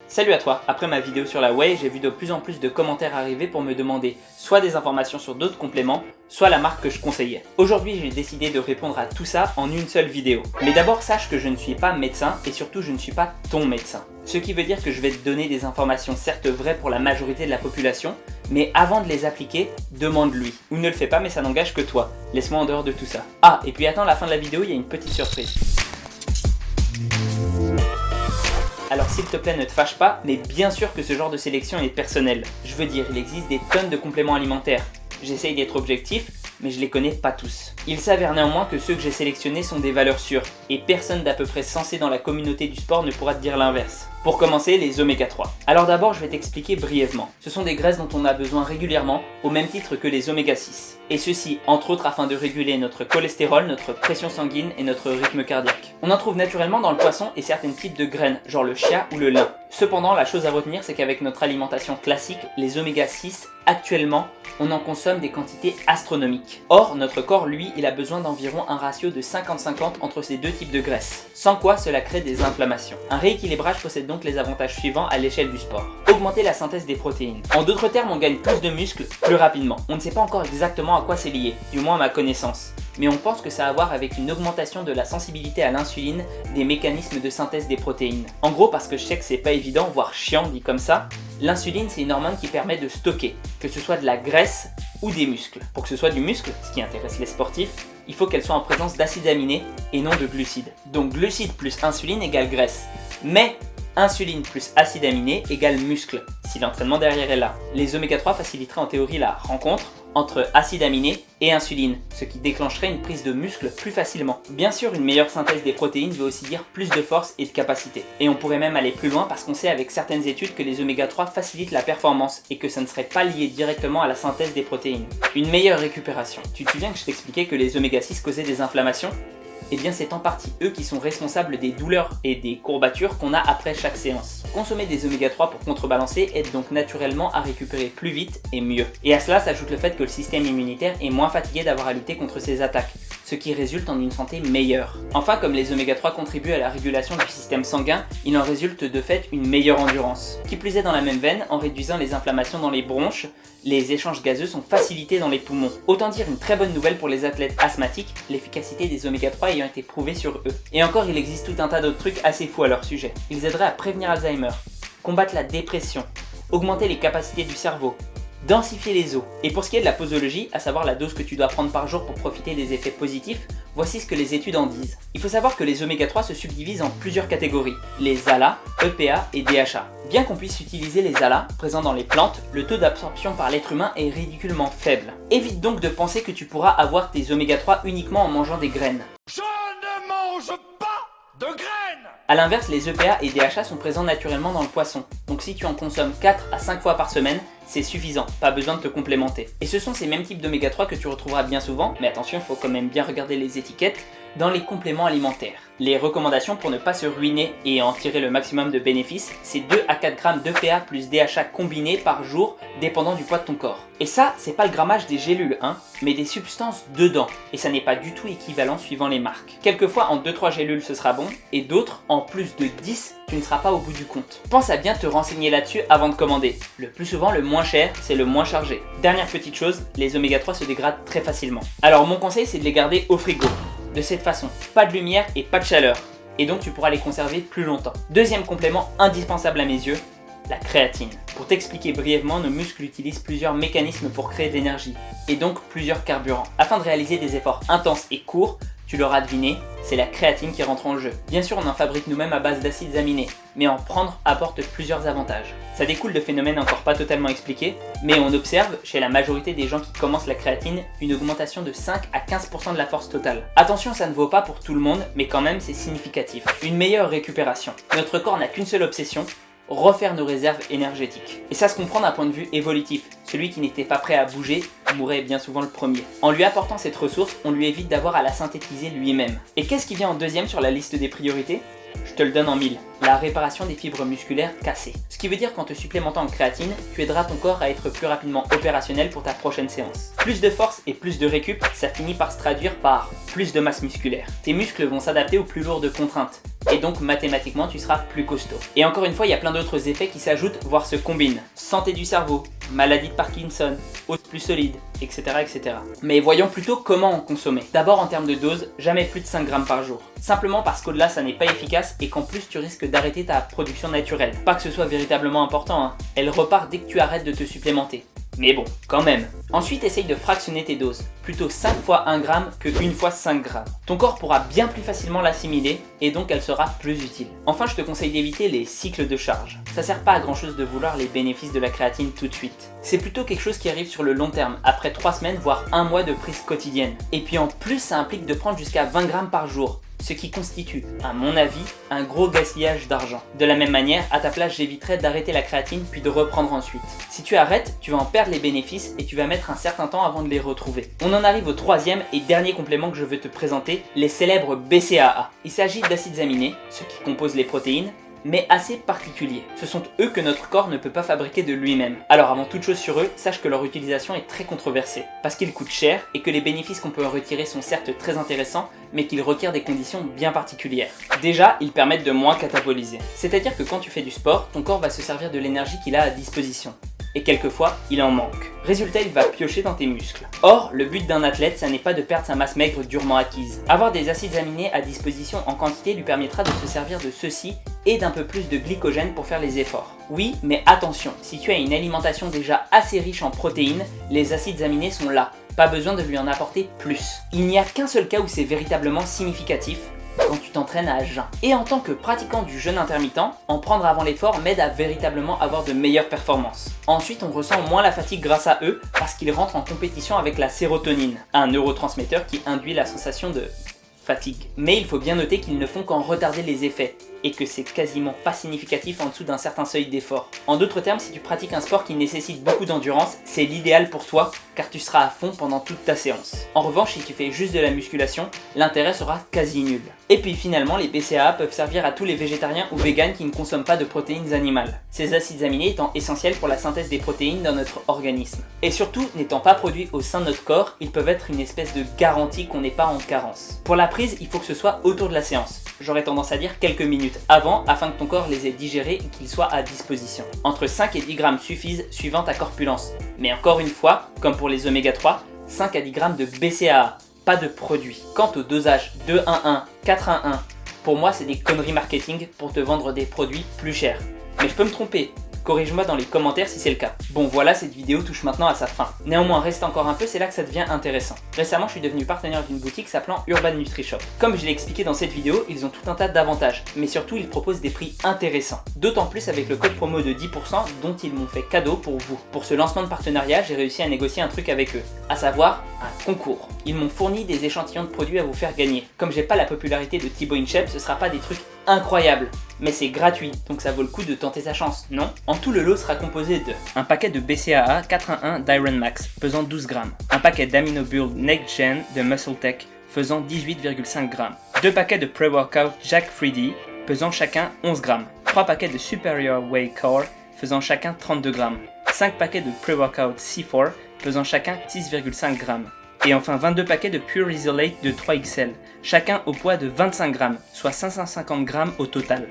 Salut à toi, après ma vidéo sur la whey, j'ai vu de plus en plus de commentaires arriver pour me demander soit des informations sur d'autres compléments, soit la marque que je conseillais. Aujourd'hui j'ai décidé de répondre à tout ça en une seule vidéo. Mais d'abord sache que je ne suis pas médecin et surtout je ne suis pas ton médecin. Ce qui veut dire que je vais te donner des informations certes vraies pour la majorité de la population, mais avant de les appliquer, demande-lui. Ou ne le fais pas mais ça n'engage que toi. Laisse-moi en dehors de tout ça. Ah, et puis attends la fin de la vidéo, il y a une petite surprise. Alors s'il te plaît ne te fâche pas, mais bien sûr que ce genre de sélection est personnel. Je veux dire, il existe des tonnes de compléments alimentaires. J'essaye d'être objectif, mais je les connais pas tous. Il s'avère néanmoins que ceux que j'ai sélectionnés sont des valeurs sûres, et personne d'à peu près sensé dans la communauté du sport ne pourra te dire l'inverse. Pour commencer, les oméga 3. Alors d'abord, je vais t'expliquer brièvement. Ce sont des graisses dont on a besoin régulièrement, au même titre que les oméga 6. Et ceci, entre autres, afin de réguler notre cholestérol, notre pression sanguine et notre rythme cardiaque. On en trouve naturellement dans le poisson et certains types de graines, genre le chia ou le lin. Cependant, la chose à retenir, c'est qu'avec notre alimentation classique, les oméga 6, actuellement, on en consomme des quantités astronomiques. Or, notre corps, lui, il a besoin d'environ un ratio de 50-50 entre ces deux types de graisses. Sans quoi, cela crée des inflammations. Un rééquilibrage possède donc les avantages suivants à l'échelle du sport. Augmenter la synthèse des protéines. En d'autres termes, on gagne plus de muscles plus rapidement. On ne sait pas encore exactement à quoi c'est lié, du moins à ma connaissance. Mais on pense que ça a à voir avec une augmentation de la sensibilité à l'insuline, des mécanismes de synthèse des protéines. En gros, parce que je sais que c'est pas évident, voire chiant dit comme ça, l'insuline c'est une hormone qui permet de stocker, que ce soit de la graisse ou des muscles. Pour que ce soit du muscle, ce qui intéresse les sportifs, il faut qu'elle soit en présence d'acides aminés et non de glucides. Donc glucides plus insuline égale graisse. Mais insuline plus acides aminés égale muscle, si l'entraînement derrière est là. Les oméga 3 faciliteraient en théorie la rencontre entre acides aminés et insuline, ce qui déclencherait une prise de muscle plus facilement. Bien sûr, une meilleure synthèse des protéines veut aussi dire plus de force et de capacité. Et on pourrait même aller plus loin parce qu'on sait avec certaines études que les oméga 3 facilitent la performance et que ça ne serait pas lié directement à la synthèse des protéines. Une meilleure récupération. Tu te souviens que je t'expliquais que les oméga 6 causaient des inflammations ? Eh bien c'est en partie eux qui sont responsables des douleurs et des courbatures qu'on a après chaque séance. Consommer des oméga 3 pour contrebalancer aide donc naturellement à récupérer plus vite et mieux. Et à cela s'ajoute le fait que le système immunitaire est moins fatigué d'avoir à lutter contre ces attaques, ce qui résulte en une santé meilleure. Enfin, comme les oméga 3 contribuent à la régulation du système sanguin, il en résulte de fait une meilleure endurance. Qui plus est dans la même veine, en réduisant les inflammations dans les bronches, les échanges gazeux sont facilités dans les poumons. Autant dire une très bonne nouvelle pour les athlètes asthmatiques, l'efficacité des oméga 3 ayant été prouvée sur eux. Et encore, il existe tout un tas d'autres trucs assez fous à leur sujet. Ils aideraient à prévenir Alzheimer, combattre la dépression, augmenter les capacités du cerveau, densifier les os. Et pour ce qui est de la posologie, à savoir la dose que tu dois prendre par jour pour profiter des effets positifs, voici ce que les études en disent. Il faut savoir que les oméga 3 se subdivisent en plusieurs catégories, les ALA, EPA et DHA. Bien qu'on puisse utiliser les ALA, présents dans les plantes, le taux d'absorption par l'être humain est ridiculement faible. Évite donc de penser que tu pourras avoir tes oméga 3 uniquement en mangeant des graines. Je ne mange pas de graines! A l'inverse, les EPA et DHA sont présents naturellement dans le poisson, donc si tu en consommes 4 à 5 fois par semaine, c'est suffisant, pas besoin de te complémenter. Et ce sont ces mêmes types d'oméga 3 que tu retrouveras bien souvent, mais attention, il faut quand même bien regarder les étiquettes, dans les compléments alimentaires. Les recommandations pour ne pas se ruiner et en tirer le maximum de bénéfices, c'est 2 à 4 grammes d'EPA plus DHA combinés par jour, dépendant du poids de ton corps. Et ça, c'est pas le grammage des gélules, mais des substances dedans. Et ça n'est pas du tout équivalent suivant les marques. Quelquefois, en 2-3 gélules, ce sera bon, et d'autres, en plus de 10, tu ne seras pas au bout du compte. Pense à bien te renseigner là-dessus avant de commander. Le plus souvent, le moins cher, c'est le moins chargé. Dernière petite chose, les oméga 3 se dégradent très facilement. Alors mon conseil, c'est de les garder au frigo. De cette façon, pas de lumière et pas de chaleur. Et donc tu pourras les conserver plus longtemps. Deuxième complément indispensable à mes yeux, la créatine. Pour t'expliquer brièvement, nos muscles utilisent plusieurs mécanismes pour créer de l'énergie, et donc plusieurs carburants. Afin de réaliser des efforts intenses et courts, tu l'auras deviné, c'est la créatine qui rentre en jeu. Bien sûr, on en fabrique nous-mêmes à base d'acides aminés, mais en prendre apporte plusieurs avantages. Ça découle de phénomènes encore pas totalement expliqués, mais on observe, chez la majorité des gens qui commencent la créatine, une augmentation de 5 à 15% de la force totale. Attention, ça ne vaut pas pour tout le monde, mais quand même c'est significatif. Une meilleure récupération. Notre corps n'a qu'une seule obsession, refaire nos réserves énergétiques. Et ça se comprend d'un point de vue évolutif. Celui qui n'était pas prêt à bouger mourait bien souvent le premier. En lui apportant cette ressource, on lui évite d'avoir à la synthétiser lui-même. Et qu'est-ce qui vient en deuxième sur la liste des priorités ? Je te le donne en 1000. La réparation des fibres musculaires cassées. Ce qui veut dire qu'en te supplémentant en créatine, tu aideras ton corps à être plus rapidement opérationnel pour ta prochaine séance. Plus de force et plus de récup, ça finit par se traduire par plus de masse musculaire. Tes muscles vont s'adapter aux plus lourdes contraintes. et donc mathématiquement tu seras plus costaud. Et encore une fois, il y a plein d'autres effets qui s'ajoutent, voire se combinent. Santé du cerveau, maladie de Parkinson, os plus solide, etc., etc. Mais voyons plutôt comment en consommer. D'abord en termes de dose, jamais plus de 5 grammes par jour. Simplement parce qu'au-delà ça n'est pas efficace et qu'en plus tu risques d'arrêter ta production naturelle. Pas que ce soit véritablement important, hein. Elle repart dès que tu arrêtes de te supplémenter. Mais bon, quand même. Ensuite, essaye de fractionner tes doses. Plutôt 5 fois 1 gramme que 1 fois 5 grammes. Ton corps pourra bien plus facilement l'assimiler et donc elle sera plus utile. Enfin, je te conseille d'éviter les cycles de charge. Ça sert pas à grand chose de vouloir les bénéfices de la créatine tout de suite. C'est plutôt quelque chose qui arrive sur le long terme, après 3 semaines voire 1 mois de prise quotidienne. Et puis en plus, ça implique de prendre jusqu'à 20 grammes par jour. Ce qui constitue, à mon avis, un gros gaspillage d'argent. De la même manière, à ta place, j'éviterais d'arrêter la créatine puis de reprendre ensuite. Si tu arrêtes, tu vas en perdre les bénéfices et tu vas mettre un certain temps avant de les retrouver. On en arrive au troisième et dernier complément que je veux te présenter, les célèbres BCAA. Il s'agit d'acides aminés, ceux qui composent les protéines, mais assez particuliers. Ce sont eux que notre corps ne peut pas fabriquer de lui-même. Alors avant toute chose sur eux, sache que leur utilisation est très controversée, parce qu'ils coûtent cher et que les bénéfices qu'on peut en retirer sont certes très intéressants, mais qu'ils requièrent des conditions bien particulières. Déjà, ils permettent de moins cataboliser. C'est-à-dire que quand tu fais du sport, ton corps va se servir de l'énergie qu'il a à disposition. Et quelquefois, il en manque. Résultat, il va piocher dans tes muscles. Or, le but d'un athlète, ça n'est pas de perdre sa masse maigre durement acquise. Avoir des acides aminés à disposition en quantité lui permettra de se servir de ceux-ci et d'un peu plus de glycogène pour faire les efforts. Oui, mais attention, si tu as une alimentation déjà assez riche en protéines, les acides aminés sont là. Pas besoin de lui en apporter plus. Il n'y a qu'un seul cas où c'est véritablement significatif, quand tu t'entraînes à jeun. Et en tant que pratiquant du jeûne intermittent, en prendre avant l'effort m'aide à véritablement avoir de meilleures performances. Ensuite, on ressent moins la fatigue grâce à eux parce qu'ils rentrent en compétition avec la sérotonine, un neurotransmetteur qui induit la sensation de fatigue. Mais il faut bien noter qu'ils ne font qu'en retarder les effets et que c'est quasiment pas significatif en dessous d'un certain seuil d'effort. En d'autres termes, si tu pratiques un sport qui nécessite beaucoup d'endurance, c'est l'idéal pour toi car tu seras à fond pendant toute ta séance. En revanche, si tu fais juste de la musculation, l'intérêt sera quasi nul. Et puis finalement, les BCAA peuvent servir à tous les végétariens ou véganes qui ne consomment pas de protéines animales. Ces acides aminés étant essentiels pour la synthèse des protéines dans notre organisme. Et surtout, n'étant pas produits au sein de notre corps, ils peuvent être une espèce de garantie qu'on n'est pas en carence. Pour la prise, il faut que ce soit autour de la séance. J'aurais tendance à dire quelques minutes avant afin que ton corps les ait digérés et qu'ils soient à disposition. Entre 5 et 10 grammes suffisent suivant ta corpulence. Mais encore une fois, comme pour les oméga 3, 5 à 10 grammes de BCAA, pas de produit. Quant au dosage 2-1-1, 4-1-1, pour moi c'est des conneries marketing pour te vendre des produits plus chers. Mais je peux me tromper. Corrige-moi dans les commentaires si c'est le cas. Bon voilà, cette vidéo touche maintenant à sa fin. Néanmoins, reste encore un peu, c'est là que ça devient intéressant. Récemment, je suis devenu partenaire d'une boutique s'appelant Urban NutriShop. Comme je l'ai expliqué dans cette vidéo, ils ont tout un tas d'avantages, mais surtout ils proposent des prix intéressants. D'autant plus avec le code promo de 10% dont ils m'ont fait cadeau pour vous. Pour ce lancement de partenariat, j'ai réussi à négocier un truc avec eux, à savoir un concours. Ils m'ont fourni des échantillons de produits à vous faire gagner. Comme j'ai pas la popularité de Thibaut InShape, ce sera pas des trucs incroyables. Mais c'est gratuit, donc ça vaut le coup de tenter sa chance, non? En tout, le lot sera composé de un paquet de BCAA 4-1-1 d'Iron Max, pesant 12 grammes, un paquet d'AminoBuild Next Gen de MuscleTech, faisant 18,5 grammes, 2 paquets de Pre-Workout Jack 3D, pesant chacun 11 grammes, 3 paquets de Superior Whey Core, faisant chacun 32 grammes, 5 paquets de Pre-Workout C4, pesant chacun 6,5 grammes, et enfin 22 paquets de Pure Isolate de 3XL, chacun au poids de 25 grammes, soit 550 grammes au total.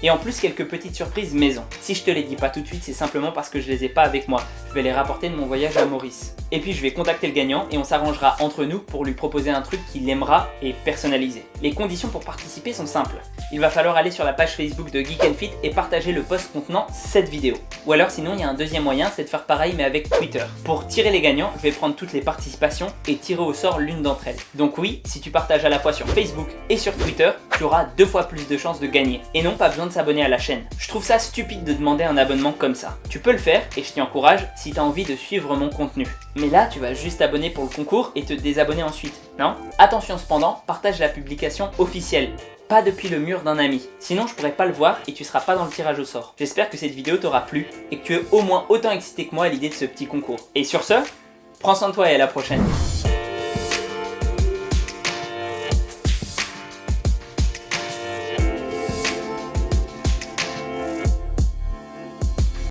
Et en plus quelques petites surprises maison. Si je te les dis pas tout de suite, c'est simplement parce que je les ai pas avec moi. Je vais les rapporter de mon voyage à Maurice. Et puis je vais contacter le gagnant et on s'arrangera entre nous pour lui proposer un truc qu'il aimera et personnalisé. Les conditions pour participer sont simples. Il va falloir aller sur la page Facebook de Geek & Fit et partager le post contenant cette vidéo. Ou alors sinon il y a un deuxième moyen, c'est de faire pareil mais avec Twitter. Pour tirer les gagnants, je vais prendre toutes les participations et tirer au sort l'une d'entre elles. Donc oui, si tu partages à la fois sur Facebook et sur Twitter, tu auras 2 fois plus de chances de gagner. Et non, pas besoin de s'abonner à la chaîne. Je trouve ça stupide de demander un abonnement comme ça. Tu peux le faire et je t'y encourage si tu as envie de suivre mon contenu. Mais là, tu vas juste t'abonner pour le concours et te désabonner ensuite, non? Attention cependant, partage la publication officielle. Pas depuis le mur d'un ami. Sinon, je pourrais pas le voir et tu seras pas dans le tirage au sort. J'espère que cette vidéo t'aura plu et que tu es au moins autant excité que moi à l'idée de ce petit concours. Et sur ce, prends soin de toi et à la prochaine.